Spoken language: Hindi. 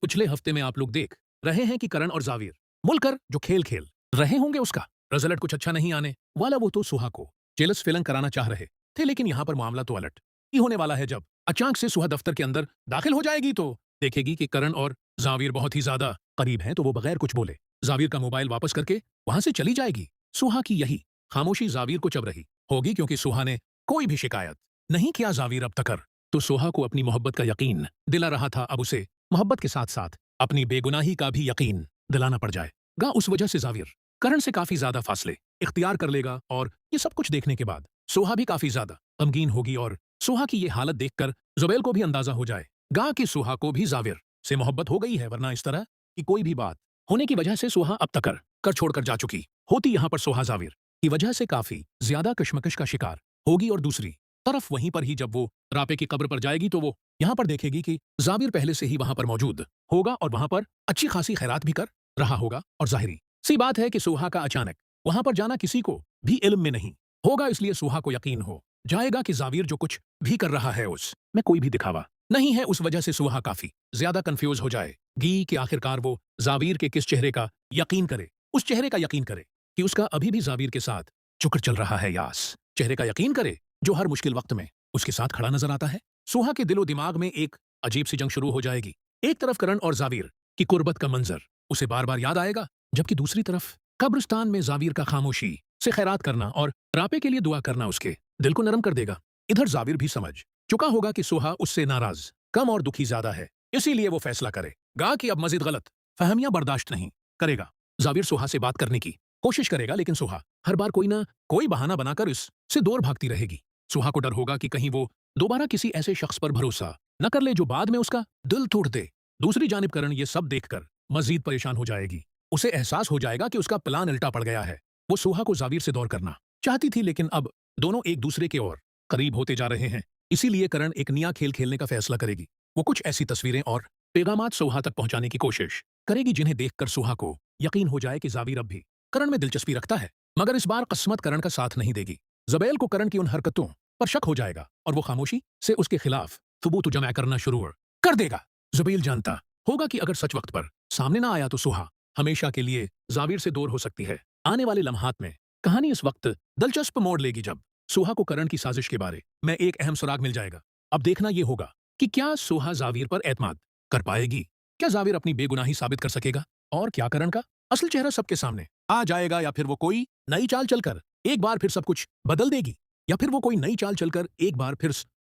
पिछले हफ्ते में आप लोग देख रहे हैं कि करण और जाविर मुलकर जो खेल खेल रहे होंगे उसका रिजल्ट कुछ अच्छा नहीं आने वाला। वो तो सुहा को जेलस फीलिंग कराना चाह रहे थे, लेकिन यहाँ पर मामला तो अलट ही होने वाला है। जब अचानक से सुहा दफ्तर के अंदर दाखिल हो जाएगी तो देखेगी कि करण और जाविर बहुत ही ज्यादा करीब हैं, तो वो बगैर कुछ बोले जाविर का मोबाइल वापस करके वहां से चली जाएगी। सुहा की यही खामोशी जाविर को चब रही होगी, क्योंकि सुहा ने कोई भी शिकायत नहीं किया जाविर अब तक। तो सुहा को अपनी मोहब्बत का यकीन दिला रहा था, अब उसे मोहब्बत के साथ साथ अपनी बेगुनाही का भी यकीन दिलाना पड़ जाएगा। उस वजह से जाविर करण से काफी ज्यादा फासले इख्तियार कर लेगा, और ये सब कुछ देखने के बाद सोहा भी काफी ज्यादा गमगीन होगी। और सोहा की ये हालत देखकर जुबैल को भी अंदाजा हो जाएगा कि सोहा को भी जाविर से मोहब्बत हो गई है, वरना इस तरह की कोई भी बात होने की वजह से सोहा अब तक कर छोड़कर जा चुकी होती। यहाँ पर सोहा जाविर की वजह से काफी ज्यादा कश्मकश का शिकार होगी, और दूसरी तरफ वहीं पर ही जब वो रापे की कब्र पर जाएगी तो वो यहाँ पर देखेगी कि जाविर पहले से ही वहां पर मौजूद होगा और वहां पर अच्छी खासी खैरात भी कर रहा होगा। और जाहिरी सी बात है कि सोहा का अचानक वहां पर जाना किसी को भी इल्म में नहीं होगा, इसलिए सोहा को यकीन हो जाएगा कि जाविर जो कुछ भी कर रहा है उसमें कोई भी दिखावा नहीं है। उस वजह से सोहा काफी ज्यादा कंफ्यूज हो जाएगी कि आखिरकार वो जाविर के किस चेहरे का यकीन करे, उस चेहरे का यकीन करे कि उसका अभी भी जाविर के साथ चुकर चल रहा है, यास चेहरे का यकीन करे जो हर मुश्किल वक्त में उसके साथ खड़ा नजर आता है। सोहा के दिलो दिमाग में एक अजीब सी जंग शुरू हो जाएगी। एक तरफ करण और जाविर की कुर्बत का मंजर उसे बार बार याद आएगा, जबकि दूसरी तरफ कब्रिस्तान में जाविर का खामोशी से खैरात करना और रापे के लिए दुआ करना उसके दिल को नरम कर देगा। इधर जाविर भी समझ चुका होगा कि सोहा उससे नाराज कम और दुखी ज्यादा है, इसीलिए वो फैसला करेगा कि अब मजीद गलत फहमियां बर्दाश्त नहीं करेगा। जाविर सोहा से बात करने की कोशिश करेगा, लेकिन सोहा हर बार कोई ना कोई बहाना बनाकर इससे दूर भागती रहेगी। सोहा को डर होगा कि कहीं वो दोबारा किसी ऐसे शख्स पर भरोसा न कर ले जो बाद में उसका दिल तोड़ दे। दूसरी जानिब करण ये सब देखकर मजीद परेशान हो जाएगी। उसे एहसास हो जाएगा कि उसका प्लान उल्टा पड़ गया है। वो सोहा को जाविर से दूर करना चाहती थी, लेकिन अब दोनों एक दूसरे के और करीब होते जा रहे हैं, इसीलिए करण एक नया खेल खेलने का फैसला करेगी। वो कुछ ऐसी तस्वीरें और पैगामात सोहा तक पहुंचाने की कोशिश करेगी जिन्हें देखकर सोहा को यकीन हो जाए कि जाविर अब भी करण में दिलचस्पी रखता है, मगर इस बार किस्मत करण का साथ नहीं देगी। जुबैल को करण की उन हरकतों पर शक हो जाएगा और वो खामोशी से उसके खिलाफ सबूत जमा करना शुरू कर देगा। जुबैल जानता होगा कि अगर सच वक्त पर सामने ना आया तो सोहा हमेशा के लिए जाविर से दूर हो सकती है। आने वाले लम्हात में कहानी इस वक्त दिलचस्प मोड़ लेगी जब सोहा को करण की साजिश के बारे में एक अहम सुराग मिल जाएगा। अब देखना यह होगा कि क्या सोहा जाविर पर एतमाद कर पाएगी, क्या जाविर अपनी बेगुनाही साबित कर सकेगा, और क्या करण का असल चेहरा सबके सामने आ जाएगा, या फिर वो कोई नई चाल चलकर एक बार फिर सब कुछ बदल देगी, या फिर वो कोई नई चाल चलकर एक बार फिर